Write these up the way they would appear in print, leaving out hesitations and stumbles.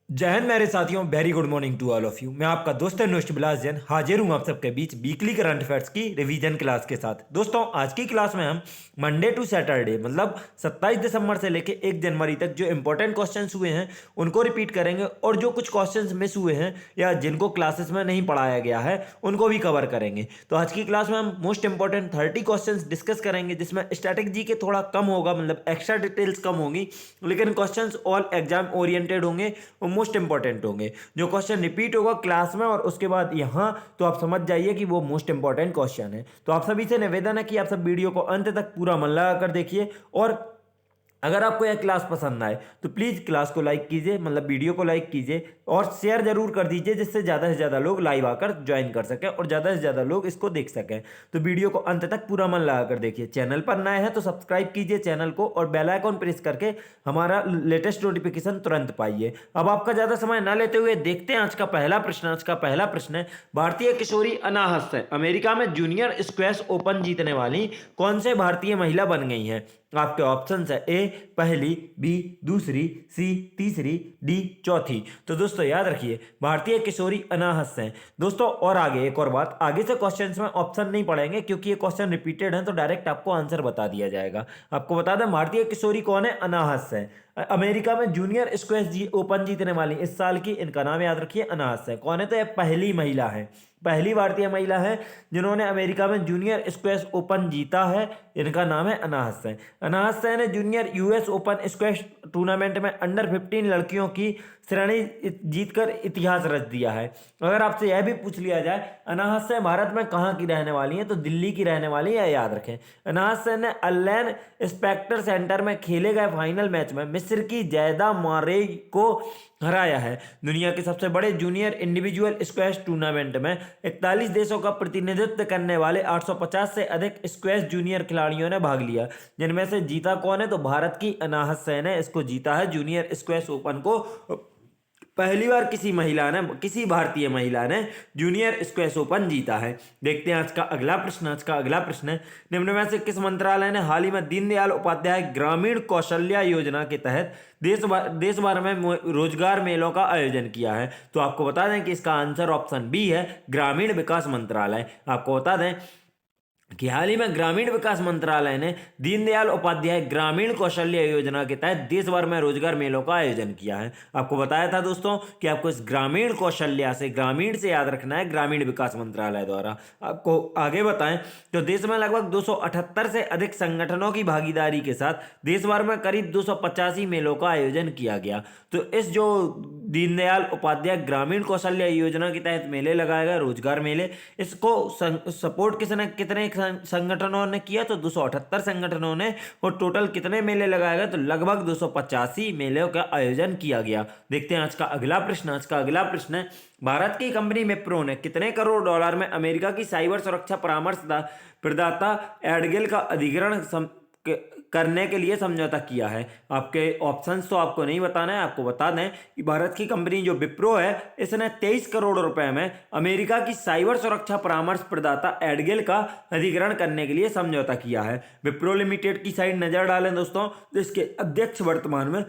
जय हिंद मेरे साथियों, very good morning to all of you. मैं आपका दोस्त अनुष्ट बिलास जैन हाजिर हूँ आप सबके बीच वीकली करंट अफेयर्स की रिवीजन क्लास के साथ। दोस्तों, आज की क्लास में हम मंडे टू सैटरडे मतलब 27 दिसंबर से लेके 1 जनवरी तक जो इंपॉर्टेंट क्वेश्चंस हुए हैं उनको रिपीट करेंगे, और जो कुछ क्वेश्चंस मिस हुए हैं या जिनको क्लासेस में नहीं पढ़ाया गया है उनको भी कवर करेंगे। तो आज की क्लास में हम मोस्ट इंपॉर्टेंट 30 क्वेश्चंस डिस्कस करेंगे, जिसमें स्टैटिक जी के थोड़ा कम होगा, मतलब एक्स्ट्रा डिटेल्स कम होगी, लेकिन क्वेश्चंस ऑल एग्जाम ओरिएंटेड होंगे, मोस्ट इंपॉर्टेंट होंगे। जो क्वेश्चन रिपीट होगा क्लास में और उसके बाद यहाँ, तो आप समझ जाइए कि वो मोस्ट इंपॉर्टेंट क्वेश्चन है। तो आप सभी से निवेदन है कि आप सब वीडियो को अंत तक पूरा मन लगा कर देखिए, और अगर आपको यह क्लास पसंद आए तो प्लीज़ क्लास को लाइक कीजिए, मतलब वीडियो को लाइक कीजिए और शेयर जरूर कर दीजिए, जिससे ज़्यादा से ज़्यादा लोग लाइव आकर ज्वाइन कर सकें और ज़्यादा से ज़्यादा लोग इसको देख सकें। तो वीडियो को अंत तक पूरा मन लगा कर देखिए। चैनल पर नए हैं तो सब्सक्राइब कीजिए चैनल को और बेल आइकॉन प्रेस करके हमारा लेटेस्ट नोटिफिकेशन तुरंत पाइए। अब आपका ज़्यादा समय ना लेते हुए देखते हैं आज का पहला प्रश्न। आज का पहला प्रश्न है, भारतीय किशोरी अनाहत से अमेरिका में जूनियर स्क्वैश ओपन जीतने वाली कौन से भारतीय महिला बन गई हैं? आपके ऑप्शन है ए पहली, बी दूसरी, सी तीसरी, डी चौथी। तो दोस्तों याद रखिए, भारतीय किशोरी अनाहत से। दोस्तों और आगे एक और बात, आगे से क्वेश्चंस में ऑप्शन नहीं पढ़ेंगे क्योंकि ये क्वेश्चन रिपीटेड है, तो डायरेक्ट आपको आंसर बता दिया जाएगा। आपको बता दें भारतीय किशोरी कौन है, अनाहत से। अमेरिका में जूनियर स्क्वैश ओपन जीतने वाली इस साल की, इनका नाम याद रखिए अनाहत से। कौन है? तो यह पहली महिला है, पहली भारतीय महिला है जिन्होंने अमेरिका में जूनियर स्क्वैश ओपन जीता है। इनका नाम है अनाहत से। अनाहत से ने junior US open squash tournament में अंडर 15 लड़कियों की श्रेणी जीतकर इतिहास रच दिया है। अगर आपसे यह भी पूछ लिया जाए अनाहत से भारत में कहाँ की रहने वाली है, तो दिल्ली की रहने वाली है, याद रखें। अनाहत से ने अल्लेन स्पेक्टर सेंटर में खेले गए फाइनल मैच में मिस्र की जैदा मारेई को हराया है। दुनिया के सबसे बड़े जूनियर इंडिविजुअल स्क्वैश टूर्नामेंट में 41 देशों का प्रतिनिधित्व करने वाले 850 से अधिक स्क्वैश जूनियर खिलाड़ियों ने भाग लिया, जिनमें से जीता कौन है? तो भारत की अनाहत से ने इसको जीता है, जूनियर स्क्वैश ओपन को। पहली बार किसी भारतीय महिला ने जूनियर स्क्वैश ओपन जीता है। देखते हैं आज का अगला प्रश्न। आज का अगला प्रश्न है, निम्न में से किस मंत्रालय ने हाल ही में दीनदयाल उपाध्याय ग्रामीण कौशल्या योजना के तहत देश भर में रोजगार मेलों का आयोजन किया है? तो आपको बता दें कि इसका आंसर ऑप्शन बी है, ग्रामीण विकास मंत्रालय। आपको बता दें कि हाल ही में ग्रामीण विकास मंत्रालय ने दीनदयाल उपाध्याय ग्रामीण कौशल्य योजना के तहत देश भर में रोजगार मेलों का आयोजन किया है। आपको बताया था दोस्तों कि आपको इस ग्रामीण कौशल्या से, ग्रामीण से याद रखना है, ग्रामीण विकास मंत्रालय द्वारा। आपको आगे बताएं तो देश में लगभग 278 से अधिक संगठनों की भागीदारी के साथ देश भर में करीब 285 मेलों का आयोजन किया गया। तो इस जो दीनदयाल उपाध्याय ग्रामीण कौशल्य योजना के तहत मेले लगाए गए, रोजगार मेले, इसको सपोर्ट कितने संगठनों ने किया? तो 278 संगठनों ने। और टोटल कितने मेले लगाए गए? तो लगभग 285 मेलों का आयोजन किया गया। देखते हैं आज का अगला प्रश्न। आज का अगला प्रश्न है, भारत की कंपनी विप्रो ने कितने करोड़ डॉलर में अमेरिका की साइबर सुरक्षा परामर्श प्रदाता एडगेल का अधिग्रहण करने के लिए समझौता किया है? आपके ऑप्शंस तो आपको नहीं बताना है, आपको बता दें कि भारत की कंपनी जो विप्रो है, इसने 23 करोड़ रुपए में अमेरिका की साइबर सुरक्षा परामर्श प्रदाता एडगेल का अधिग्रहण करने के लिए समझौता किया है। विप्रो लिमिटेड की साइड नजर डालें दोस्तों, तो इसके अध्यक्ष वर्तमान में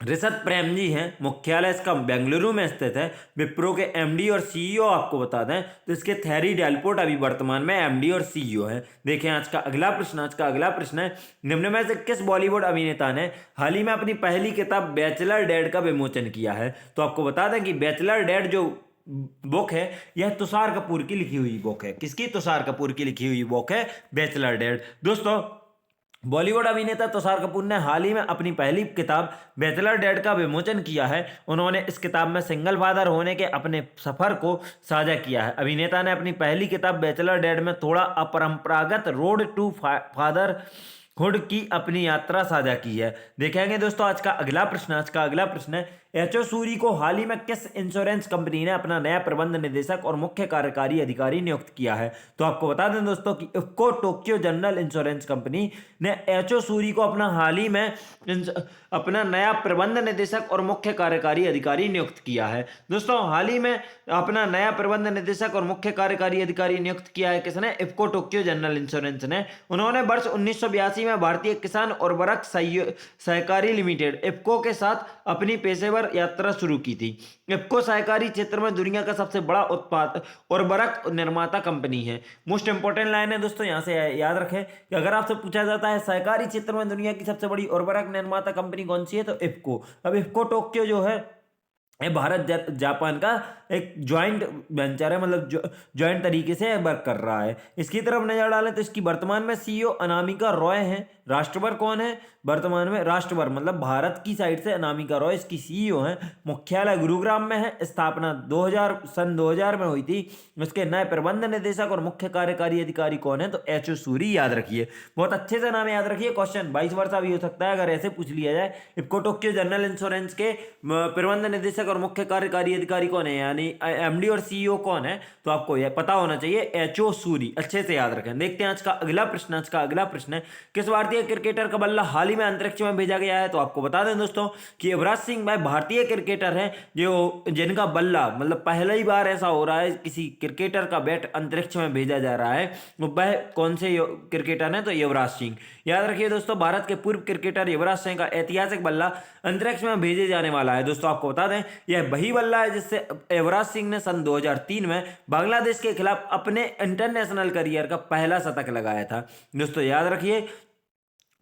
ऋषभ प्रेम जी हैं। मुख्यालय इसका बेंगलुरु में स्थित है। विप्रो के एमडी और सीईओ आपको बता दें तो इसके थैरी डेलपोर्ट अभी वर्तमान में एमडी और सीईओ हैं। देखें आज का अगला प्रश्न। आज का अगला प्रश्न है, निम्न में से किस बॉलीवुड अभिनेता ने हाल ही में अपनी पहली किताब बैचलर डैड का विमोचन किया है? तो आपको बता दें कि बैचलर डैड जो बुक है, यह तुषार कपूर की लिखी हुई बुक है। किसकी? तुषार कपूर की लिखी हुई बुक है बैचलर डैड। दोस्तों, बॉलीवुड अभिनेता तुषार कपूर ने हाल ही में अपनी पहली किताब बैचलर डैड का विमोचन किया है। उन्होंने इस किताब में सिंगल फादर होने के अपने सफर को साझा किया है। अभिनेता ने अपनी पहली किताब बैचलर डैड में थोड़ा अपरंपरागत रोड टू फादर हुड की अपनी यात्रा साझा की है। देखेंगे दोस्तों आज का अगला प्रश्न। आज का अगला प्रश्न है, एचओ सूरी को हाल ही में किस इंश्योरेंस कंपनी ने अपना नया प्रबंध निदेशक और मुख्य कार्यकारी अधिकारी नियुक्त किया है? तो आपको बता दें दोस्तों कि IFFCO Tokyo general insurance company ने एचओ सूरी को अपना हाल ही में अपना नया प्रबंध निदेशक और मुख्य कार्यकारी अधिकारी नियुक्त किया है। दोस्तों हाल ही में अपना नया प्रबंध निदेशक और मुख्य कार्यकारी अधिकारी नियुक्त किया है किसने? इफ्को टोक्यो जनरल इंश्योरेंस ने। उन्होंने वर्ष 1982 में भारतीय किसान उर्वरक सहकारी लिमिटेड इफ्को के साथ अपनी पेशेवर यात्रा शुरू की थी। इफ्को सहकारी क्षेत्र में दुनिया का सबसे बड़ा उत्पाद उर्वरक निर्माता कंपनी है। मोस्ट इंपोर्टेंट लाइन है दोस्तों, यहाँ से याद रखें कि अगर आपसे पूछा जाता है सहकारी क्षेत्र में दुनिया की सबसे बड़ी उर्वरक निर्माता कंपनी कौन सी है, तो इफ्को। अब इफ्को टोक्यो जो है ये भारत जापान का एक ज्वाइंट वेंचर है, मतलब ज्वाइंट तरीके से वर्क कर रहा है। इसकी तरफ नजर डालें तो इसकी वर्तमान में सीईओ अनामिका रॉय हैं। राष्ट्रभर कौन है वर्तमान में? राष्ट्रभर मतलब भारत की साइड से अनामिका रॉय इसकी सीईओ हैं। मुख्यालय गुरुग्राम में है। स्थापना सन 2000 में हुई थी। उसके नए प्रबंध निदेशक और मुख्य कार्यकारी अधिकारी कौन है, तो एच ओ सूरी। याद रखिए, बहुत अच्छे से नाम याद रखिए। क्वेश्चन 22 वर्षा भी हो सकता है अगर ऐसे पूछ लिया जाए। इफ्को टोक्यो जनरल इंश्योरेंस के प्रबंध निदेशक और मुख्य कार्यकारी अधिकारी कौन है, यानी एमडी और सीईओ कौन है, तो आपको यह पता होना चाहिए, एच ओ सूरी। अच्छे से याद रखें। देखते हैं आज का अगला प्रश्न। आज का अगला प्रश्न है, किस भारतीय क्रिकेटर का बल्ला हाल ही में अंतरिक्ष में भेजा गया है? तो आपको बता दें दोस्तों कि युवराज सिंह भाई भारतीय क्रिकेटर हैं जो जिनका बल्ला, मतलब पहला ही बार ऐसा हो रहा है किसी क्रिकेटर का बैट अंतरिक्ष में भेजा जा रहा है। वह कौन से क्रिकेटर हैं, तो युवराज सिंह। याद रखिए दोस्तों, भारत के पूर्व क्रिकेटर युवराज सिंह का ऐतिहासिक बल्ला अंतरिक्ष में भेजे जाने वाला है। दोस्तों आपको बता दें यह वही बल्ला है जिससे युवराज सिंह ने सन 2003 में बांग्लादेश के खिलाफ अपने इंटरनेशनल करियर का पहला शतक लगाया था। दोस्तों याद रखिए,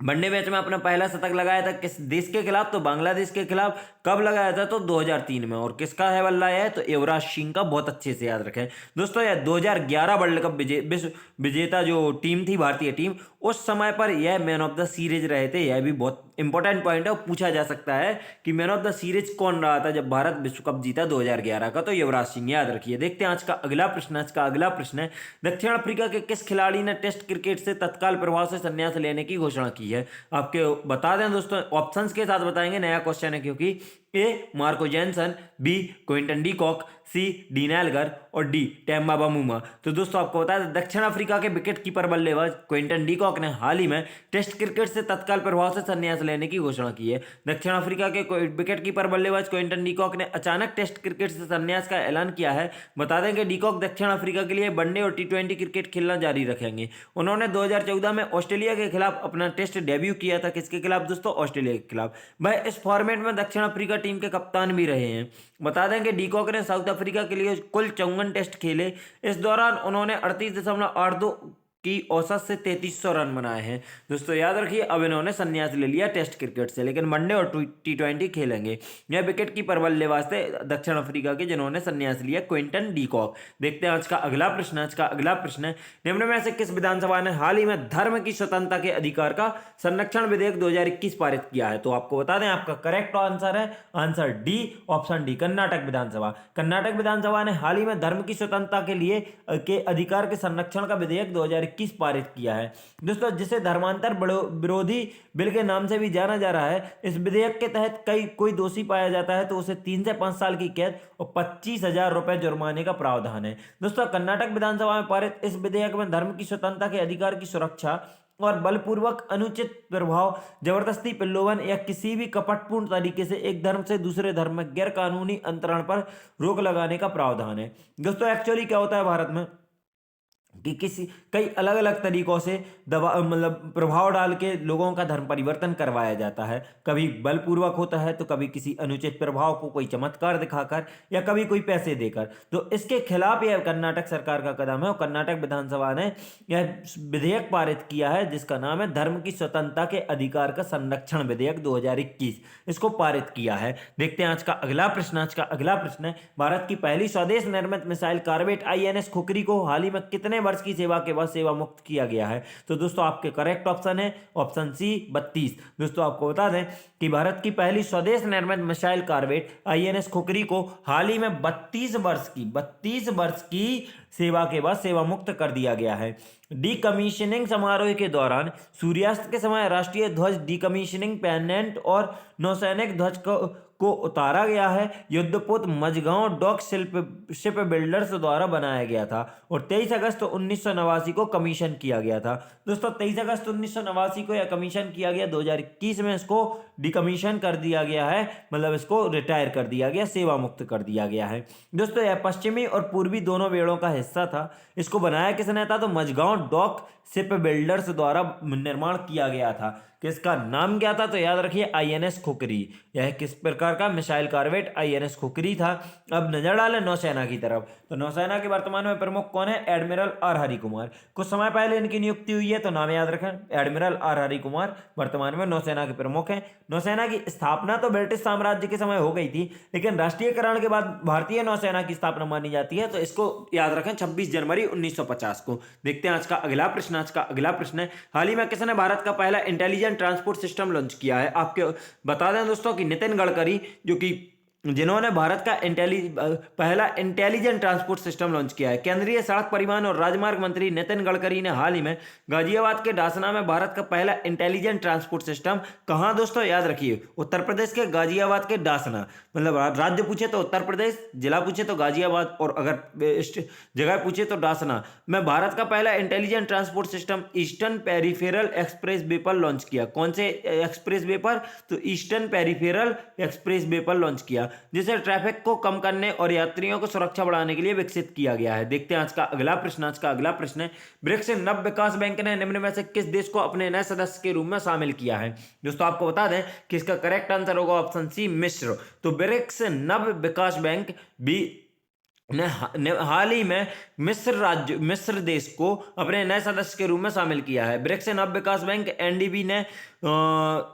वनडे मैच में अपना पहला शतक लगाया था किस देश के खिलाफ, तो बांग्लादेश के खिलाफ। कब लगाया था, तो 2003 में। और किसका है बल्ला है, तो युवराज सिंह का। बहुत अच्छे से याद रखें दोस्तों। यह 2011 वर्ल्ड कप विश्व विजेता जो टीम थी, भारतीय टीम, उस समय पर यह मैन ऑफ द सीरीज रहे थे। यह भी बहुत इंपॉर्टेंट पॉइंट है, पूछा जा सकता है कि मैन ऑफ द सीरीज कौन रहा था जब भारत विश्व कप जीता 2011 का, तो युवराज सिंह। याद रखिए। देखते हैं आज का अगला प्रश्न। आज का अगला प्रश्न है, दक्षिण अफ्रीका के किस खिलाड़ी ने टेस्ट क्रिकेट से तत्काल प्रभाव से संन्यास लेने की घोषणा की है? आपके बता दें दोस्तों, ऑप्शंस के साथ बताएंगे, नया क्वेश्चन है क्योंकि। A Marco Jansen, B Quinton de Kock, C Dean Elgar और डी टेम्बा बामूमा। तो दोस्तों आपको बता दें दक्षिण अफ्रीका के विकेट कीपर बल्लेबाज क्विंटन डी कॉक ने हाल ही में टेस्ट क्रिकेट से तत्काल प्रभाव से संन्यास लेने की घोषणा की है। दक्षिण अफ्रीका के विकेट कीपर बल्लेबाज क्विंटन डी कॉक ने अचानक टेस्ट क्रिकेट से संन्यास का ऐलान किया है। बता दें कि डी कॉक दक्षिण अफ्रीका के लिए वनडे और T20 क्रिकेट खेलना जारी रखेंगे। उन्होंने 2014 में ऑस्ट्रेलिया के खिलाफ अपना टेस्ट डेब्यू किया था। किसके खिलाफ दोस्तों? ऑस्ट्रेलिया के खिलाफ। वह इस फॉर्मेट में दक्षिण अफ्रीका टीम के कप्तान भी रहे हैं। बता दें कि डी कॉक ने साउथ अफ्रीका के लिए कुल 54 टेस्ट खेले। इस दौरान उन्होंने 38.82 की औसत से 3300 रन बनाए हैं। दोस्तों याद रखिए, अब इन्होंने संन्यास ले लिया टेस्ट क्रिकेट से, लेकिन वनडे और T20 खेलेंगे। यह विकेट कीपर बल्लेबाज थे दक्षिण अफ्रीका के जिन्होंने संन्यास लिया, क्विंटन डी कॉक। देखते हैं आज का अगला प्रश्न। आज का अगला प्रश्न है, निम्न में से किस विधानसभा ने हाल ही में धर्म की स्वतंत्रता के अधिकार का संरक्षण विधेयक 2021 पारित किया है? तो आपको बता दें आपका करेक्ट आंसर है answer D, option D, Karnataka Vidhan Sabha. Karnataka Vidhan Sabha ने हाल ही में धर्म की स्वतंत्रता के लिए के अधिकार के संरक्षण का विधेयक 2021 पारित किया है दोस्तों, जिसे धर्मांतर विरोधी बिल के नाम से भी जाना जा रहा है। इस विधेयक के तहत कोई दोषी पाया जाता है तो उसे 3 से 5 साल की कैद और 25,000 रुपए जुर्माने का प्रावधान है। दोस्तों कर्नाटक विधानसभा में पारित इस विधेयक में धर्म की स्वतंत्रता के अधिकार की सुरक्षा और बलपूर्वक अनुचित प्रभाव, जबरदस्ती, प्रलोभन या किसी भी कपटपूर्ण तरीके से एक धर्म से दूसरे धर्म में गैर कानूनी अंतरण पर रोक लगाने का प्रावधान है। दोस्तों एक्चुअली क्या होता है भारत में कि कई अलग अलग तरीकों से मतलब प्रभाव डाल के लोगों का धर्म परिवर्तन करवाया जाता है। कभी बलपूर्वक होता है तो कभी किसी अनुचित प्रभाव को कोई चमत्कार दिखाकर या कभी कोई पैसे देकर। तो इसके खिलाफ यह कर्नाटक सरकार का कदम है और कर्नाटक विधानसभा ने यह विधेयक पारित किया है जिसका नाम है धर्म की स्वतंत्रता के अधिकार का संरक्षण विधेयक 2021। इसको पारित किया है। देखते हैं आज का अगला प्रश्न। आज का अगला प्रश्न है, भारत की पहली स्वदेश निर्मित मिसाइल कॉर्वेट INS खुखरी को हाल ही में कितने वर्ष की सेवा के बाद सेवा मुक्त किया गया है? तो दोस्तों आपके करेक्ट ऑप्शन है ऑप्शन सी 32। दोस्तों आपको बता दें कि भारत की पहली स्वदेश निर्मित मिसाइल कॉर्वेट INS खुखरी को हाल ही में 32 वर्ष की सेवा के बाद सेवा मुक्त कर दिया गया है। डीकमीशनिंग समारोह के दौरान सूर्यास्त के समय राष्ट्रीय ध्वज, डीकमीशनिंग पेंडेंट और नौसैनिक ध्वज को उतारा गया है। युद्धपोत मझगांव डॉक शिप बिल्डर्स द्वारा बनाया गया था और 23 अगस्त 1989 को कमीशन किया गया था। दोस्तों 23 अगस्त 1989 को यह कमीशन किया गया। 2021 में इसको डिकमीशन कर दिया गया है, मतलब इसको रिटायर कर दिया गया, सेवा मुक्त कर दिया गया है। दोस्तों यह पश्चिमी और पूर्वी दोनों बेड़ों का हिस्सा था। इसको बनाया किसने था? तो मझगांव डॉक शिप बिल्डर्स द्वारा निर्माण किया गया था। किसका नाम क्या था? तो याद रखिए आईएनएस खुकरी। यह किस प्रकार का मिसाइल कॉर्वेट आईएनएस खुकरी था। अब नजर डालें नौसेना की तरफ, तो नौसेना के वर्तमान में प्रमुख कौन है? Admiral R Hari Kumar. कुछ समय पहले इनकी नियुक्ति हुई है, तो नाम याद रखें, एडमिरल आर हरि कुमार वर्तमान में नौसेना के प्रमुख हैं। नौसेना की स्थापना तो ब्रिटिश साम्राज्य के समय हो गई थी, लेकिन राष्ट्रीयकरण के बाद भारतीय नौसेना की स्थापना मानी जाती है, तो इसको याद रखें 26 जनवरी 1950 को। देखते हैं आज का अगला प्रश्न। आज का अगला प्रश्न है, हाल ही में किसने भारत का पहला इंटेलिजेंट ट्रांसपोर्ट सिस्टम लॉन्च किया है? आपके बता दें दोस्तों कि नितिन गडकरी, जो कि जिन्होंने भारत का पहला इंटेलिजेंट ट्रांसपोर्ट सिस्टम लॉन्च किया है। केंद्रीय सड़क परिवहन और राजमार्ग मंत्री नितिन गडकरी ने हाल ही में गाजियाबाद के डासना में भारत का पहला इंटेलिजेंट ट्रांसपोर्ट सिस्टम, कहां दोस्तों? याद रखिए उत्तर प्रदेश के गाजियाबाद के डासना, मतलब राज्य पूछे तो उत्तर प्रदेश, जिला पूछे तो गाजियाबाद, और अगर जगह पूछे तो डासना में भारत का पहला intelligent transport system eastern peripheral express way पर लॉन्च किया। कौन से एक्सप्रेस वे पर? तो ईस्टर्न पेरिफेरल एक्सप्रेस वे पर लॉन्च किया, जिसे ट्रैफिक को कम करने और यात्रियों को सुरक्षा बढ़ाने के लिए विकसित किया गया है। देखते हैं आज का अगला प्रश्न। आज का अगला प्रश्न है, ब्रिक्स नव विकास बैंक ने निम्न में से किस देश को अपने नए सदस्य के रूप में शामिल किया है? दोस्तों आपको बता दें कि इसका करेक्ट आंसर होगा ऑप्शन सी, मिस्र। तो ब्रिक्स नव विकास बैंक भी ने हाल ही में मिस्र देश को अपने नए सदस्य के रूप में शामिल किया है। ब्रिक्स नव विकास बैंक एनडीबी ने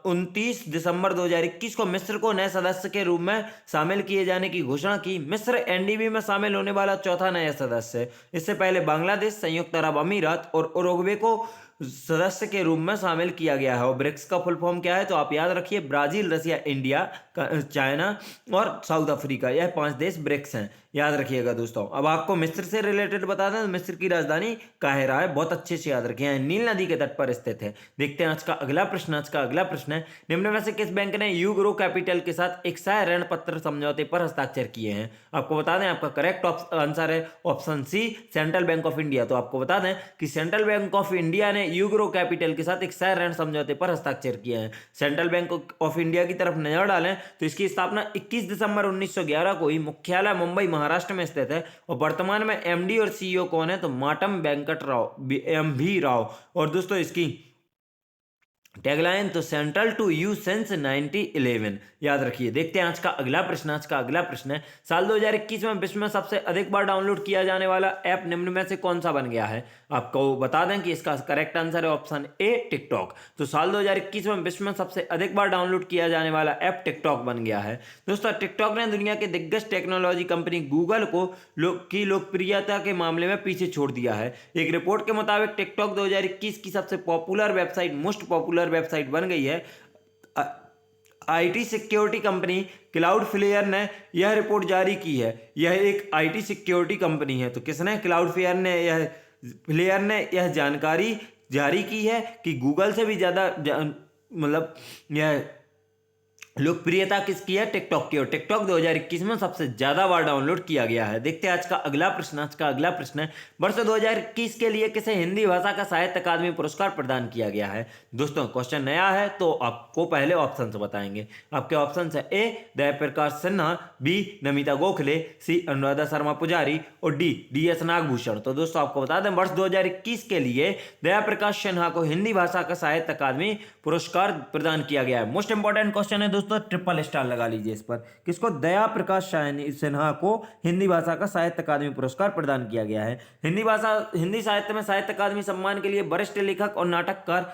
29 दिसंबर 2021 को मिस्र को नए सदस्य के रूप में शामिल किए जाने की घोषणा की। मिस्र एनडीबी में शामिल होने वाला चौथा नया सदस्य है। इससे पहले बांग्लादेश, संयुक्त अरब अमीरात और उरुग्वे को सदस्य के रूप में शामिल किया गया है। और ब्रिक्स का फुल फॉर्म क्या है? तो आप याद रखिए, ब्राजील, रसिया, इंडिया, चाइना और साउथ अफ्रीका, यह 5 देश ब्रिक्स हैं, याद रखिएगा दोस्तों। अब आपको मिस्र से रिलेटेड बता दें, मिस्र की राजधानी काहिरा है, बहुत अच्छे से याद रखें, नील नदी के तट पर स्थित है। देखते हैं आज का अगला प्रश्न। आज का अगला प्रश्न है, निम्न में से किस बैंक ने यूग्रो कैपिटल के साथ एक सह ऋण पत्र समझौते पर हस्ताक्षर किए हैं? आपको बता दें, आपका करेक्ट आंसर है option C, Central Bank of India. तो आपको बता दें कि सेंट्रल बैंक ऑफ इंडिया ने यूग्रो कैपिटल के साथ एक सह ऋण समझौते पर हस्ताक्षर किए हैं। सेंट्रल बैंक ऑफ इंडिया की तरफ नजर डालें तो इसकी स्थापना 21 दिसंबर 1911 को हुई। मुख्यालय मुंबई महाराष्ट्र में स्थित है और वर्तमान में एमडी और सीईओ कौन है? तो मातम वेंकट राव, एम.भी. राव। और दोस्तों इसकी टैगलाइन तो सेंट्रल टू यू सिंस 1911, याद रखिए। देखते हैं आज का अगला प्रश्न। आज का अगला प्रश्न है, साल 2021 में विश्व में सबसे अधिक बार डाउनलोड किया जाने वाला ऐप निम्न में से कौन सा बन गया है? आपको बता दें कि इसका करेक्ट आंसर है ऑप्शन ए, टिकटॉक। तो साल 2021 में विश्व में सबसे अधिक बार डाउनलोड किया जाने वाला ऐप टिकटॉक बन गया है। दोस्तों टिकटॉक ने दुनिया के दिग्गज टेक्नोलॉजी कंपनी गूगल को की लोकप्रियता के मामले में पीछे छोड़ दिया है। एक रिपोर्ट के मुताबिक टिकटॉक 2021 की सबसे popular website, most popular website बन गई है। आईटी सिक्योरिटी कंपनी क्लाउडफ्लेयर ने यह रिपोर्ट जारी की है। यह एक आईटी सिक्योरिटी कंपनी है। तो किसने? क्लाउडफ्लेयर ने यह जानकारी जारी की है कि गूगल से भी ज्यादा मतलब यह लोकप्रियता किसकी है? टिकटॉक की। और टिकटॉक 2021 में सबसे ज्यादा बार डाउनलोड किया गया है। देखते हैं आज का अगला प्रश्न। आज का अगला प्रश्न है, वर्ष 2021 के लिए किसे हिंदी भाषा का साहित्य अकादमी पुरस्कार प्रदान किया गया है? दोस्तों क्वेश्चन नया है तो आपको पहले ऑप्शन से बताएंगे। आपके ऑप्शन है ए, जयप्रकाश सिन्हा, बी, नमिता गोखले, सी, अनुराधा शर्मा पुजारी और डी, डी.एस. नागभूषण। तो दोस्तों आपको बता दें, वर्ष 2021 के लिए जयप्रकाश सिन्हा को हिंदी भाषा का साहित्य अकादमी पुरस्कार प्रदान किया गया है। मोस्ट इंपॉर्टेंट क्वेश्चन है दोस्तों, ट्रिपल स्टार लगा लीजिए इस पर। किसको? दया प्रकाश सिन्हा को हिंदी भाषा का साहित्य अकादमी पुरस्कार प्रदान किया गया है। हिंदी साहित्य में साहित्य अकादमी सम्मान के लिए वरिष्ठ लेखक और नाटककार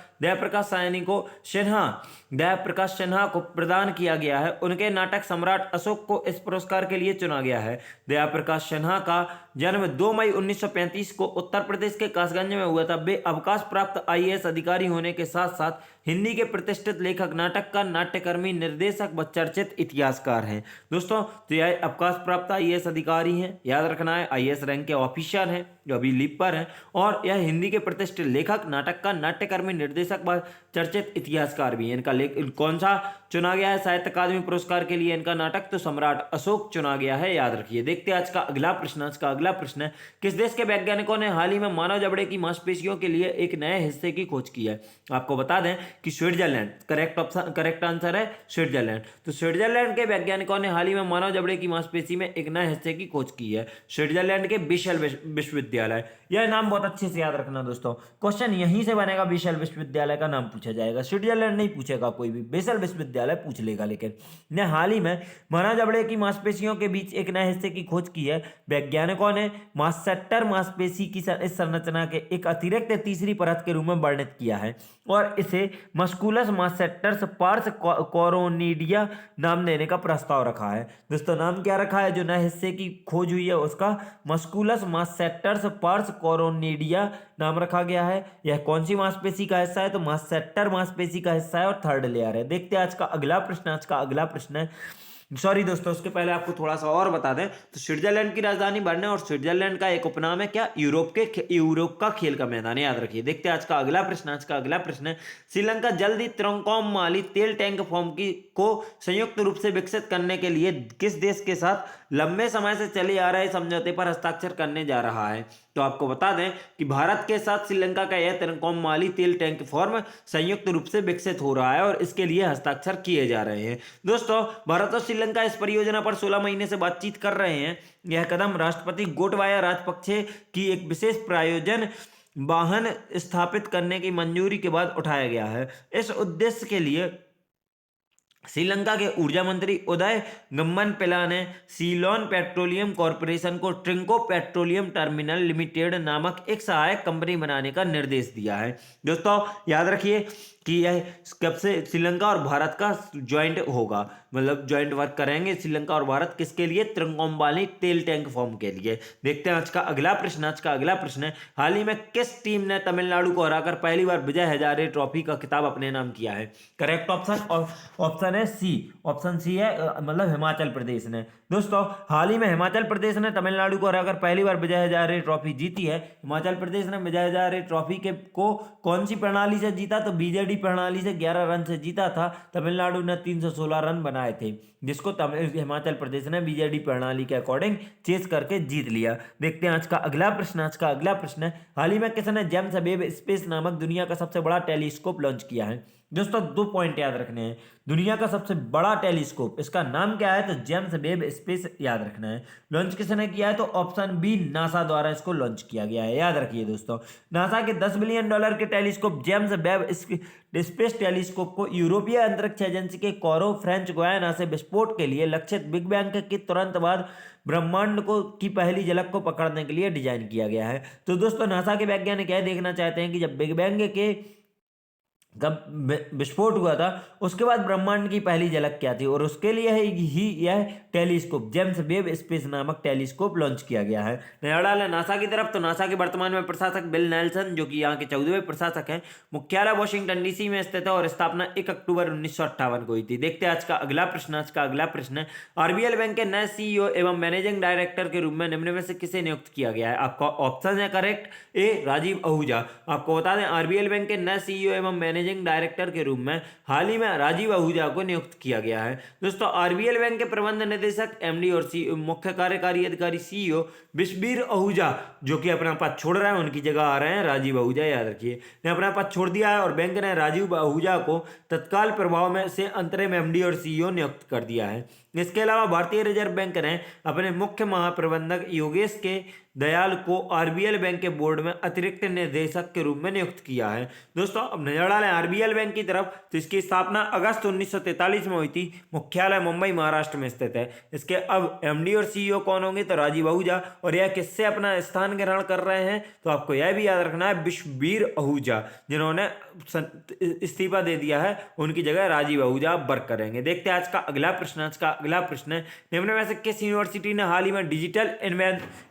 दयाप्रकाश सिन्हा को प्रदान किया गया है। उनके नाटक सम्राट अशोक को इस पुरस्कार के लिए चुना गया है। दयाप्रकाश सिन्हा का जन्म 2 मई 1935 को उत्तर प्रदेश के कासगंज में हुआ था। वे अवकाश प्राप्त आईएएस अधिकारी होने के साथ साथ हिंदी के प्रतिष्ठित लेखक, नाटककार, नाट्यकर्मी, निर्देशक व चर्चित इतिहासकार हैं। दोस्तों तो यह अवकाश प्राप्त आईएएस अधिकारी हैं, याद रखना है, आईएएस रैंक के ऑफिसर हैं, जो अभी लीप पर है, और यह हिंदी के प्रतिष्ठित लेखक, नाटककार, नाट्यकर्मी, निर्देशक व चर्चित इतिहासकार भी हैं। इनका कौन सा चुना गया है साहित्य अकादमी पुरस्कार के लिए इनका नाटक? तो सम्राट अशोक चुना गया है, याद रखिए। देखते हैं आज का अगला प्रश्न। आज का अगला प्रश्न है, किस देश के वैज्ञानिकों ने हाल ही में मानव जबड़े की मांसपेशियों के लिए एक नए हिस्से की खोज की है? आपको बता दें कि स्विट्जरलैंड करेक्ट आंसर है, स्विट्जरलैंड। तो स्विट्जरलैंड के वैज्ञानिकों ने हाल ही में मानव जबड़े की मांसपेशी में एक नए हिस्से की खोज की है, स्विट्जरलैंड के बेसेल विश्वविद्यालय। यह नाम बहुत अच्छे से याद रखना दोस्तों, क्वेश्चन यहीं से बनेगा, बेसेल विश्वविद्यालय का नाम पूछा जाएगा, स्विट्जरलैंड नहीं पूछेगा कोई भी, बेसेल विश्वविद्यालय पूछ लेगा। लेकिन ने हाल ही में मानव जबड़े की मांसपेशियों के बीच एक नए हिस्से की खोज की है। वैज्ञानिकों ने मास्सेटर मांसपेशी की इस संरचना के एक अतिरिक्त तीसरी परत के रूप में वर्णित किया है और इसे मस्कुलस मास्सेटर्स पार्स कोरोनिडिया नाम देने का प्रस्ताव रखा है। दोस्तों नाम क्या रखा है? जो नए हिस्से की खोज हुई है उसका मस्कुलस मास्सेटर्स पार्स कोरोनिडिया नाम रखा गया है। यह कौन सी मांसपेशी का हिस्सा है? तो मास्सेटर मांसपेशी का हिस्सा है और थर्ड लेयर है। देखते हैं आज का अगला प्रश्न। आज का अगला प्रश्न है, सॉरी दोस्तों उसके पहले आपको थोड़ा सा और बता दें, तो स्विट्जरलैंड की राजधानी बर्न है और स्विट्जरलैंड का एक उपनाम है क्या? यूरोप का खेल का मैदान, याद रखिए। देखते हैं आज का अगला प्रश्न। आज का अगला प्रश्न है, श्रीलंका जल्द ही तिरुकोमाली तेल टैंक फॉर्म को संयुक्त रूप से विकसित करने के लिए किस देश के साथ लंबे समय से चले आ रहे समझौते पर हस्ताक्षर करने जा रहा है? तो आपको बता दें कि भारत के साथ श्रीलंका का यह तिरुकोमाली तेल टैंक फॉर्म संयुक्त रूप से विकसित हो रहा है और इसके लिए हस्ताक्षर किए जा रहे हैं। दोस्तों भारत और श्रीलंका इस परियोजना पर 16 महीने से बातचीत कर रहे हैं। यह कदम राष्ट्रपति गोटबाया राजपक्षे की एक विशेष प्रायोजन वाहन स्थापित करने की मंजूरी के बाद उठाया गया है। इस उद्देश्य के लिए श्रीलंका के ऊर्जा मंत्री उदय गम्मन पिला ने सीलोन पेट्रोलियम कॉरपोरेशन को ट्रिंको पेट्रोलियम टर्मिनल लिमिटेड नामक एक सहायक कंपनी बनाने का निर्देश दिया है। दोस्तों याद रखिए कि यह कब से श्रीलंका और भारत का ज्वाइंट होगा, मतलब ज्वाइंट वर्क करेंगे श्रीलंका और भारत, किसके लिए? तिरुकोमाली तेल टैंक फॉर्म के लिए। देखते हैं आज का अगला प्रश्न। आज का अगला प्रश्न है, हाल ही में किस टीम ने तमिलनाडु को हराकर पहली बार विजय हजारे ट्रॉफी का खिताब अपने नाम किया है? करेक्ट ऑप्शन है सी, ऑप्शन सी है, मतलब हिमाचल प्रदेश ने। दोस्तों हाल ही में हिमाचल प्रदेश ने तमिलनाडु को हराकर पहली बार विजय हजारे ट्रॉफी जीती है। हिमाचल प्रदेश ने विजय हजारे ट्रॉफी को कौन सी प्रणाली से जीता? तो बीजेडी प्रणाली से 11 रन से जीता था। तमिलनाडु ने 316 रन बनाए थे, जिसको हिमाचल प्रदेश ने बीजेडी प्रणाली के अकॉर्डिंग चेस करके जीत लिया। देखते हैं आज का अगला प्रश्न। आज का अगला प्रश्न है, हाल ही में किसने जेम्स वेब स्पेस नामक दुनिया का सबसे बड़ा टेलीस्कोप लॉन्च किया है? दोस्तों 2 पॉइंट याद रखने हैं, दुनिया का सबसे बड़ा टेलीस्कोप, इसका नाम क्या है? तो जेम्स वेब स्पेस याद रखना है। लॉन्च किसने किया है? तो ऑप्शन बी, नासा द्वारा इसको लॉन्च किया गया है, याद रखिए दोस्तों। नासा के $10 बिलियन के telescope James Webb space telescope को यूरोपीय अंतरिक्ष एजेंसी के कोरो फ्रेंच गुयाना से विस्फोट के लिए लक्षित बिग बैंग के तुरंत बाद ब्रह्मांड की पहली झलक को पकड़ने के लिए डिजाइन किया गया है। तो दोस्तों नासा के वैज्ञानिक यह देखना चाहते हैं कि जब बिग बैंग के जब विस्फोट हुआ था उसके बाद ब्रह्मांड की पहली झलक क्या थी, और उसके लिए ही यह टेलीस्कोप जेम्स वेब स्पेस नामक टेलीस्कोप लॉन्च किया गया है। नया डाल है नासा की तरफ। तो नासा के वर्तमान में प्रशासक बिल नेल्सन, जो कि यहाँ के 14वें प्रशासक हैं, मुख्यालय वॉशिंगटन डीसी में स्थित है और स्थापना 1 अक्टूबर 1958 को हुई थी। देखते हैं आज का अगला प्रश्न। आज का अगला प्रश्न है, आरबीएल बैंक के नए सीईओ एवं मैनेजिंग डायरेक्टर के रूप में निम्न में से किसे नियुक्त किया गया है? आपका ऑप्शन है करेक्ट ए, राजीव आहूजा। आपको बता दें आरबीएल बैंक के नए सीईओ एवं मैनेजिंग डायरेक्टर के रूप में हाल ही में राजीव आहूजा को नियुक्त किया गया है। दोस्तों आरबीएल बैंक के प्रबंध निदेशक एमडी और मुख्य कार्यकारी अधिकारी सीईओ विश्वबीर आहूजा, जो कि अपना पद छोड़ रहे हैं, उनकी जगह आ रहे हैं राजीव आहूजा, याद रखिए। ने अपना पद छोड़ दिया है और बैंक ने राजीव आहूजा को तत्काल प्रभाव में से अंतरिम एमडी और सीईओ नियुक्त कर दिया है। इसके अलावा भारतीय रिजर्व बैंक ने अपने मुख्य महाप्रबंधक योगेश के दयाल को आरबीएल बैंक के बोर्ड में अतिरिक्त निर्देशक के रूप में नियुक्त किया है। दोस्तों अब नजर डालें आरबीएल बैंक की तरफ, तो इसकी स्थापना अगस्त 1943 में हुई थी। मुख्यालय मुंबई महाराष्ट्र में स्थित है। इसके अब एमडी और सीईओ कौन होंगे? तो राजीव आहूजा। और यह किससे अपना स्थान ग्रहण कर रहे हैं? तो आपको यह भी याद रखना है विश्वबीर आहूजा, जिन्होंने इस्तीफा दे दिया है, उनकी जगह राजीव आहूजा वर्क करेंगे। देखते हैं आज का अगला प्रश्न। आज का अगला प्रश्न है, निम्न में से किस यूनिवर्सिटी ने हाल ही में digital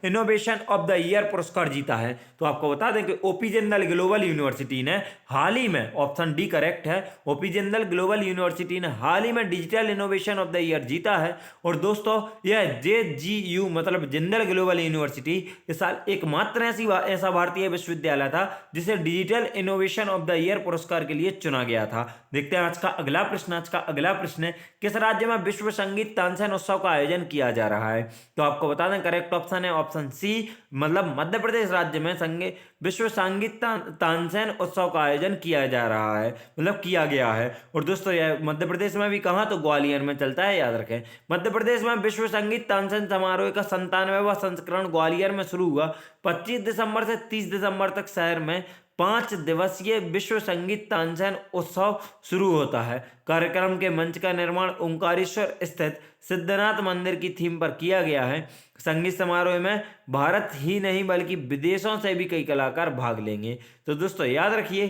innovation of the year पुरस्कार जीता है? तो आपको बता दें कि ओपी जिंदल ग्लोबल यूनिवर्सिटी ने हाल ही में, ऑप्शन डी करेक्ट है, ओपी जिंदल ग्लोबल यूनिवर्सिटी ने हाल ही में digital innovation of the year जीता है। और दोस्तों यह JGU मतलब जिंदल ग्लोबल यूनिवर्सिटी इस साल एकमात्र ऐसा भारतीय विश्वविद्यालय था जिसे digital innovation of the year पुरस्कार के लिए चुना गया था। देखते हैं आज का अगला प्रश्न। आज का अगला प्रश्न है, किस राज्य में विश्व संगीत तानसेन उत्सव का आयोजन किया जा रहा है? तो आपको बता दें करेक्ट ऑप्शन है ऑप्शन सी, मतलब मध्य प्रदेश राज्य में विश्व संगीत तानसेन उत्सव का आयोजन किया जा रहा है, मतलब किया गया है। और दोस्तों यह मध्य प्रदेश में भी कहाँ, तो ग्वालियर में चलता है, याद रखें। मध्य प्रदेश में विश्व संगीत तानसेन समारोह का 97वां संस्करण ग्वालियर में शुरू हुआ। 25 दिसंबर से 30 दिसंबर तक शहर में 5 दिवसीय विश्व संगीत तानसेन उत्सव शुरू होता है। कार्यक्रम के मंच का निर्माण ओंकारेश्वर स्थित सिद्धनाथ मंदिर की थीम पर किया गया है। संगीत समारोह में भारत ही नहीं बल्कि विदेशों से भी कई कलाकार भाग लेंगे। तो दोस्तों याद रखिए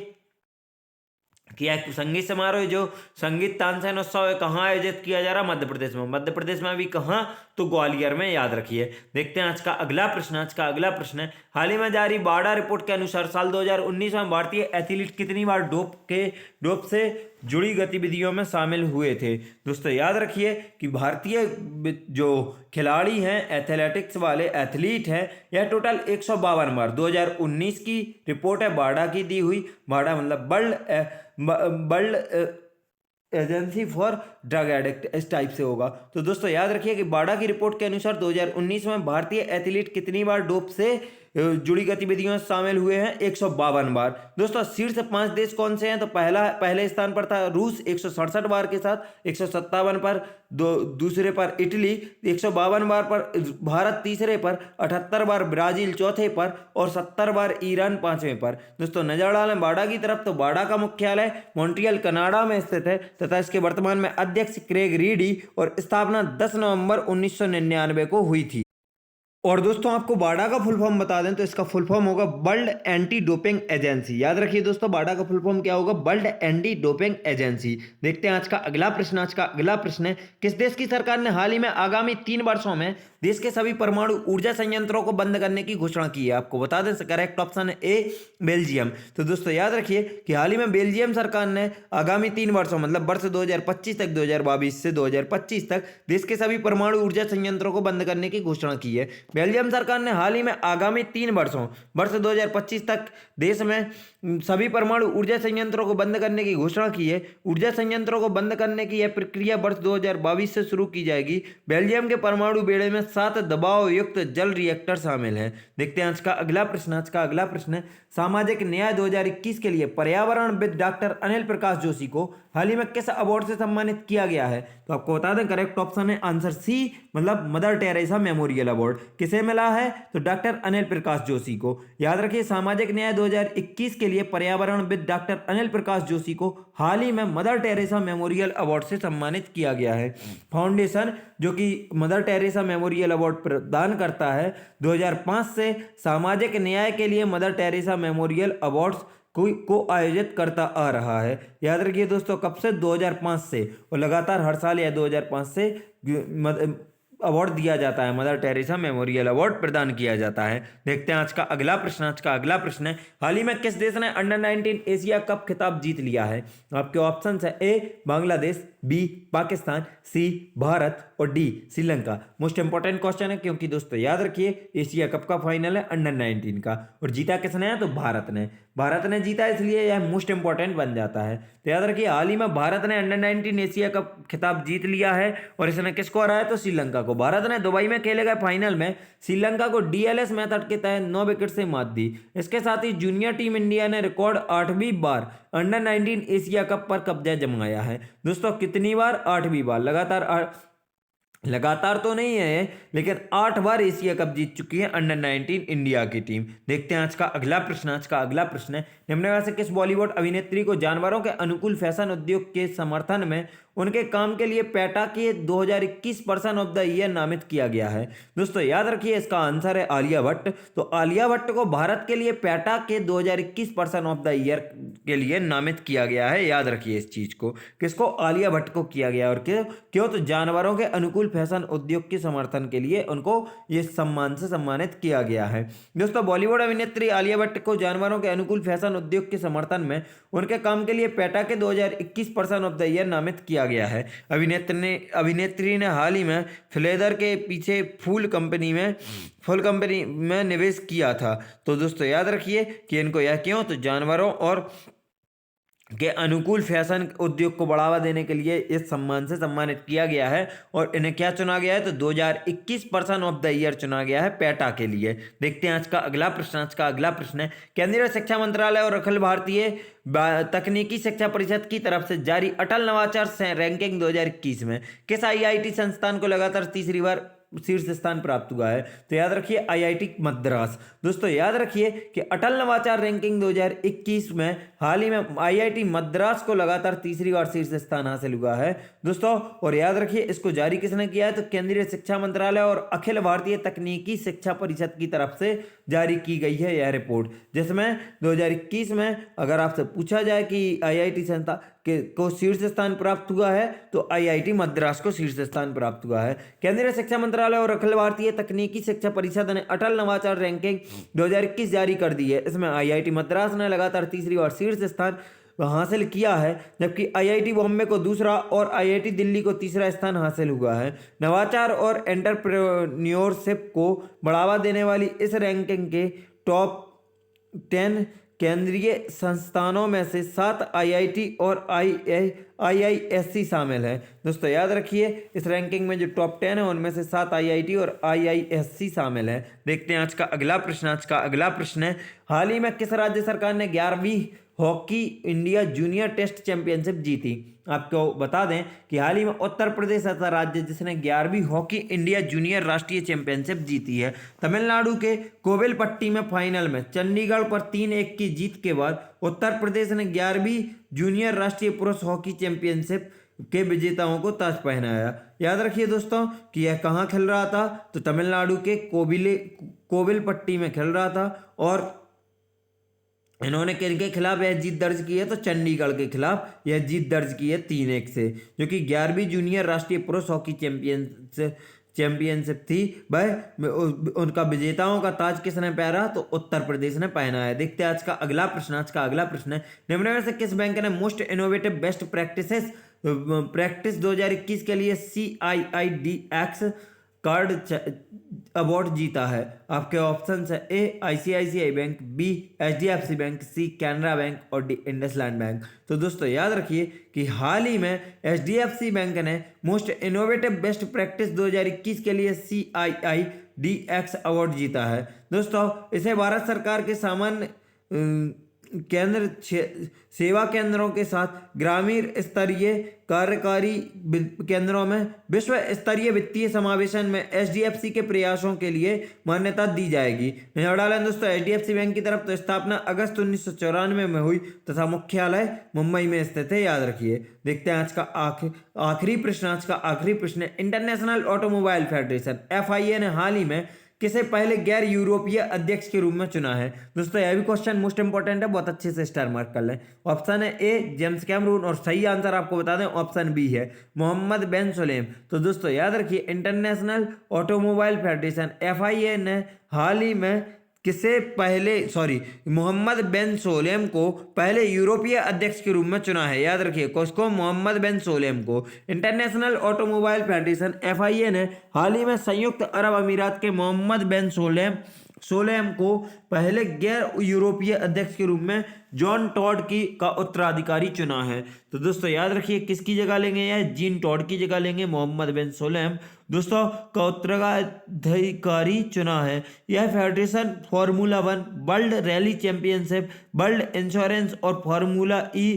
कि संगीत समारोह जो संगीत तानसेन उत्सव है कहाँ आयोजित किया जा रहा है? मध्य प्रदेश में। मध्य प्रदेश में भी कहाँ? तो ग्वालियर में, याद रखिए। देखते हैं आज का अगला प्रश्न। आज का अगला प्रश्न है, हाल ही में जारी बाड़ा रिपोर्ट के अनुसार साल 2019 में भारतीय एथलीट कितनी बार डोप से जुड़ी गतिविधियों में शामिल हुए थे? दोस्तों याद रखिए कि भारतीय जो खिलाड़ी हैं, एथलेटिक्स वाले एथलीट हैं, यह टोटल 152 बार 2019 की रिपोर्ट है बाड़ा की दी हुई। बाड़ा मतलब world agency for drug addict, इस टाइप से होगा। तो दोस्तों याद रखिए कि बाड़ा की रिपोर्ट के अनुसार 2019 में भारतीय एथलीट कितनी बार डोप से जुड़ी गतिविधियों में शामिल हुए हैं? 152 बार। दोस्तों शीर्ष 5 देश कौन से हैं? तो पहले स्थान पर था रूस 167 बार के साथ 157 पर, दूसरे पर इटली 152 बार पर, भारत तीसरे पर, 78 बार ब्राजील चौथे पर और 70 बार ईरान पांचवें पर। दोस्तों नजर डालें बाड़ा की तरफ, तो बाड़ा का मुख्यालय मॉन्ट्रियल कनाडा में स्थित है तथा इसके वर्तमान में अध्यक्ष क्रेग रीडी और स्थापना 10 नवंबर 1999 को हुई थी। और दोस्तों आपको बाड़ा का फुल फॉर्म बता दें तो इसका फुल फॉर्म होगा वर्ल्ड एंटी डोपिंग एजेंसी। याद रखिए दोस्तों बाड़ा का फुल फॉर्म क्या होगा? World anti doping agency. देखते हैं आज का अगला प्रश्न। आज का अगला प्रश्न है, किस देश की सरकार ने हाल ही में आगामी 3 वर्षों में देश के सभी परमाणु ऊर्जा संयंत्रों को बंद करने की घोषणा की है? आपको बता दें करेक्ट ऑप्शन है ए, बेल्जियम। तो दोस्तों याद रखिए कि हाल ही में बेल्जियम सरकार ने आगामी 3 वर्षों मतलब वर्ष 2025 तक, 2022 से 2025 तक देश के सभी परमाणु ऊर्जा संयंत्रों को बंद करने की घोषणा की है। बेल्जियम सरकार ने हाल ही में आगामी 3 वर्षों वर्ष 2025 तक देश में सभी परमाणु ऊर्जा संयंत्रों को बंद करने की घोषणा की है। ऊर्जा संयंत्रों को बंद करने की यह प्रक्रिया वर्ष 2022 से शुरू की जाएगी। बेल्जियम के परमाणु बेड़े में 7 दबाव युक्त जल रिएक्टर शामिल हैं। देखते हैं आज का अगला प्रश्न। आज का अगला प्रश्न है, सामाजिक न्याय 2021 के लिए पर्यावरणविद डॉक्टर अनिल प्रकाश जोशी को हाल ही में किस अवार्ड से सम्मानित किया गया है? तो आपको बता दें करेक्ट ऑप्शन है आंसर सी, मतलब मदर टेरेसा मेमोरियल अवार्ड। किसे मिला है? तो डॉक्टर अनिल प्रकाश जोशी को। याद रखिए सामाजिक न्याय 2021 के लिए पर्यावरणविद डॉक्टर अनिल प्रकाश जोशी को हाल ही में मदर टेरेसा मेमोरियल अवार्ड से सम्मानित किया गया है। फाउंडेशन जो कि मदर टेरेसा मेमोरियल अवार्ड प्रदान करता है 2005 से सामाजिक न्याय के लिए मदर टेरेसा मेमोरियल अवार्ड्स को आयोजित करता आ रहा है। याद रखिए दोस्तों कब से? 2005 से, और लगातार हर साल या 2005 से अवार्ड दिया जाता है, मदर टेरेसा मेमोरियल अवार्ड प्रदान किया जाता है। देखते हैं आज का अगला प्रश्न। आज का अगला प्रश्न है, हाल ही में किस देश ने अंडर-19 एशिया कप खिताब जीत लिया है? आपके ऑप्शन है ए बांग्लादेश, बी पाकिस्तान, सी भारत और D Sri Lanka. Most important question है क्योंकि दोस्तों याद रखिए एशिया कप का फाइनल है अंडर-19 का, और जीता किसने है? तो भारत ने। भारत ने जीता इसलिए यह मोस्ट इंपॉर्टेंट बन जाता है। तो याद रखिए हाल ही में भारत ने अंडर-19 एशिया कप खिताब जीत लिया है, और इसने किसको हराया? तो श्रीलंका को। भारत ने दुबई में खेले गए फाइनल में श्रीलंका को डीएलएस मेथड के तहत 9 विकेट से मात दी। इसके साथ ही जूनियर टीम इंडिया ने रिकॉर्ड 8वीं बार अंडर-19 एशिया कप पर कब्जा जमाया है। दोस्तों कितनी बार? 8वीं बार। लगातार तो नहीं है लेकिन 8 बार एशिया कप जीत चुकी है अंडर-19 इंडिया की टीम। देखते हैं आज का अगला प्रश्न। आज का अगला प्रश्न है, निम्न में से किस बॉलीवुड अभिनेत्री को जानवरों के अनुकूल फैशन उद्योग के समर्थन में उनके काम के लिए पेटा के 2021 पर्सन ऑफ द ईयर नामित किया गया है। दोस्तों याद रखिए इसका आंसर है आलिया भट्ट। तो आलिया भट्ट को भारत के लिए पेटा के 2021 पर्सन ऑफ द ईयर के लिए नामित किया गया है। याद रखिए इस चीज को, किसको, आलिया भट्ट को किया गया। और क्यों तो जानवरों के अनुकूल फैशन उद्योग के समर्थन के लिए उनको ये सम्मान से सम्मानित किया गया है। दोस्तों बॉलीवुड अभिनेत्री आलिया भट्ट को जानवरों के अनुकूल फैशन उद्योग के समर्थन में उनके काम के लिए पेटा के 2021 पर्सन ऑफ द ईयर नामित किया गया है। अभिनेत्री ने हाल ही में फ्लेदर के पीछे फूल कंपनी में निवेश किया था। तो दोस्तों याद रखिए कि इनको यह क्यों, तो जानवरों और के अनुकूल फैशन उद्योग को बढ़ावा देने के लिए इस सम्मान से सम्मानित किया गया है। और इन्हें क्या चुना गया है, तो 2021 पर्सन ऑफ द ईयर चुना गया है पेटा के लिए। देखते हैं आज का अगला प्रश्न। आज का अगला प्रश्न है, केंद्रीय शिक्षा मंत्रालय और अखिल भारतीय तकनीकी शिक्षा परिषद की तरफ से जारी अटल नवाचार रैंकिंग 2021 में किस आईआईटी संस्थान को लगातार तीसरी बार शीर्ष स्थान प्राप्त हुआ है? तो याद रखिए आईआईटी मद्रास। दोस्तों याद रखिए कि अटल नवाचार रैंकिंग 2021 में हाल ही में आईआईटी मद्रास को लगातार तीसरी बार शीर्ष स्थान हासिल हुआ है दोस्तों। और याद रखिए इसको जारी किसने किया है, तो केंद्रीय शिक्षा मंत्रालय और अखिल भारतीय तकनीकी शिक्षा परिषद की तरफ से जारी की गई है यह रिपोर्ट, जिसमें 2021 में अगर आपसे पूछा जाए कि आईआईटी संस्था को शीर्ष स्थान प्राप्त हुआ है, तो आईआईटी मद्रास को शीर्ष स्थान प्राप्त हुआ है। केंद्रीय शिक्षा मंत्रालय और अखिल भारतीय तकनीकी शिक्षा परिषद ने अटल नवाचार रैंकिंग 2021 जारी कर दी है। इसमें आईआईटी मद्रास ने लगातार तीसरी बार शीर्ष स्थान हासिल किया है, जबकि आईआईटी बॉम्बे को दूसरा और आईआईटी दिल्ली को तीसरा स्थान हासिल हुआ है। नवाचार और एंटरप्रेन्योरशिप को बढ़ावा देने वाली इस रैंकिंग के टॉप 10 केंद्रीय संस्थानों में से 7 आईआईटी और आईआईएससी शामिल है। दोस्तों याद रखिए इस रैंकिंग में जो टॉप 10 है उनमें से 7 आईआईटी और आईआईएससी शामिल है। देखते हैं आज का अगला प्रश्न। आज का अगला प्रश्न है, हाल ही में किस राज्य सरकार ने 11वीं hockey India junior test championship जीती? आपको बता दें कि हाल ही में उत्तर प्रदेश ऐसा राज्य जिसने 11वीं हॉकी इंडिया जूनियर राष्ट्रीय चैंपियनशिप जीती है। तमिलनाडु के कोविलपट्टी में फाइनल में चंडीगढ़ पर 3-1 की जीत के बाद उत्तर प्रदेश ने 11वीं जूनियर राष्ट्रीय पुरुष हॉकी चैंपियनशिप के विजेताओं को ताज पहनाया। याद रखिए दोस्तों कि यह कहाँ खेल रहा था, तो तमिलनाडु के कोविलपट्टी में खेल रहा था। और इन्होंने किनके खिलाफ यह जीत दर्ज की है, तो चंडीगढ़ के खिलाफ यह जीत दर्ज की है 3-1 से, जो कि 11वीं जूनियर राष्ट्रीय पुरुष हॉकी चैंपियनशिप थी। वह उनका विजेताओं का ताज किसने पहना, तो उत्तर प्रदेश ने पहना है। देखते हैं आज का अगला प्रश्न। आज का अगला प्रश्न है, निम्न में से किस बैंक ने मोस्ट इनोवेटिव बेस्ट प्रैक्टिस 2021 के लिए CIIDX कार्ड अवार्ड जीता है? आपके ऑप्शन है A ICICI bank, B HDFC bank, C Canara bank और डी इंडसलैंड बैंक। तो दोस्तों याद रखिए कि हाल ही में एचडीएफसी बैंक ने मोस्ट इनोवेटिव बेस्ट प्रैक्टिस 2021 के लिए CIIDX अवार्ड जीता है। दोस्तों इसे भारत सरकार के सामान्य केंद्र सेवा केंद्रों के साथ ग्रामीण स्तरीय कार्यकारी केंद्रों में विश्व स्तरीय वित्तीय समावेशन में एचडीएफसी के प्रयासों के लिए मान्यता दी जाएगी। नजर दोस्तों एचडीएफसी बैंक की तरफ तो स्थापना अगस्त 1994 में हुई तथा मुख्यालय मुंबई में स्थित है। याद रखिए। देखते हैं आज का आखिरी प्रश्न। आज का आखिरी प्रश्न, इंटरनेशनल ऑटोमोबाइल फेडरेशन FIA ने हाल ही में किसे पहले गैर यूरोपीय अध्यक्ष के रूप में चुना है? दोस्तों यह भी क्वेश्चन मोस्ट इंपॉर्टेंट है, बहुत अच्छे से स्टार मार्क कर लें। ऑप्शन है ए जेम्स कैमरून और सही आंसर आपको बता दें ऑप्शन बी है मोहम्मद बिन सुलेम। तो दोस्तों याद रखिए इंटरनेशनल ऑटोमोबाइल फेडरेशन FIA ने हाल ही में मोहम्मद बिन सोलेम को पहले यूरोपीय अध्यक्ष के रूप में चुना है। याद रखिए किसको, मोहम्मद बिन सोलेम को। इंटरनेशनल ऑटोमोबाइल फेडरेशन FIA ने हाल ही में संयुक्त अरब अमीरात के मोहम्मद बिन सोलेम को पहले गैर यूरोपीय अध्यक्ष के रूप में जॉन टॉड का उत्तराधिकारी चुना है। तो दोस्तों याद रखिए किसकी जगह लेंगे, यह जीन टॉड की जगह लेंगे मोहम्मद बिन सोलेम दोस्तों का उत्तराधिकारी चुना है। यह federation formula 1, world rally championship, world insurance और फार्मूला E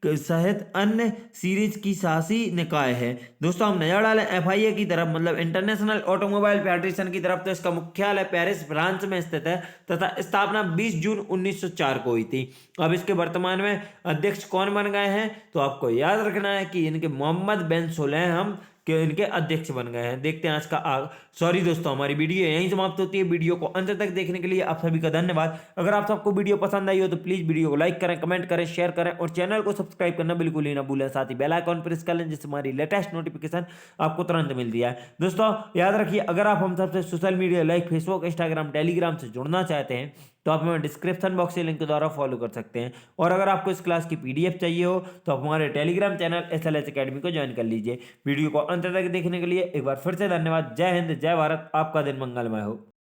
सहित अन्य सीरीज की शासी निकाय है। दोस्तों हम नजर डालें FIA की तरफ, मतलब इंटरनेशनल ऑटोमोबाइल फेडरेशन की तरफ, तो इसका मुख्यालय पेरिस फ्रांस में स्थित है तथा स्थापना 20 जून 1904 को हुई थी। अब इसके वर्तमान में अध्यक्ष कौन बन गए हैं, तो आपको याद रखना है कि इनके मोहम्मद बिन सुलेम के इनके अध्यक्ष बन गए हैं। देखते हैं आज का सॉरी दोस्तों, हमारी वीडियो यहीं समाप्त होती है। वीडियो को अंत तक देखने के लिए आप सभी का धन्यवाद। अगर आप सबको वीडियो पसंद आई हो तो प्लीज वीडियो को लाइक करें, कमेंट करें, शेयर करें और चैनल को सब्सक्राइब करना बिल्कुल ही ना भूलें। साथ ही बेल आइकॉन प्रेस कर लें जिससे हमारी लेटेस्ट नोटिफिकेशन आपको तुरंत मिलती है। दोस्तों याद रखिए, अगर आप हम सबसे social media like Facebook, Instagram, Telegram से जुड़ना चाहते हैं तो आप हमें डिस्क्रिप्शन बॉक्स से लिंक के द्वारा फॉलो कर सकते हैं। और अगर आपको इस क्लास की PDF चाहिए हो तो आप हमारे टेलीग्राम चैनल SLS अकेडमी को ज्वाइन कर लीजिए। वीडियो को अंत तक देखने के लिए एक बार फिर से धन्यवाद। जय हिंद, जय भारत, आपका दिन मंगलमय हो।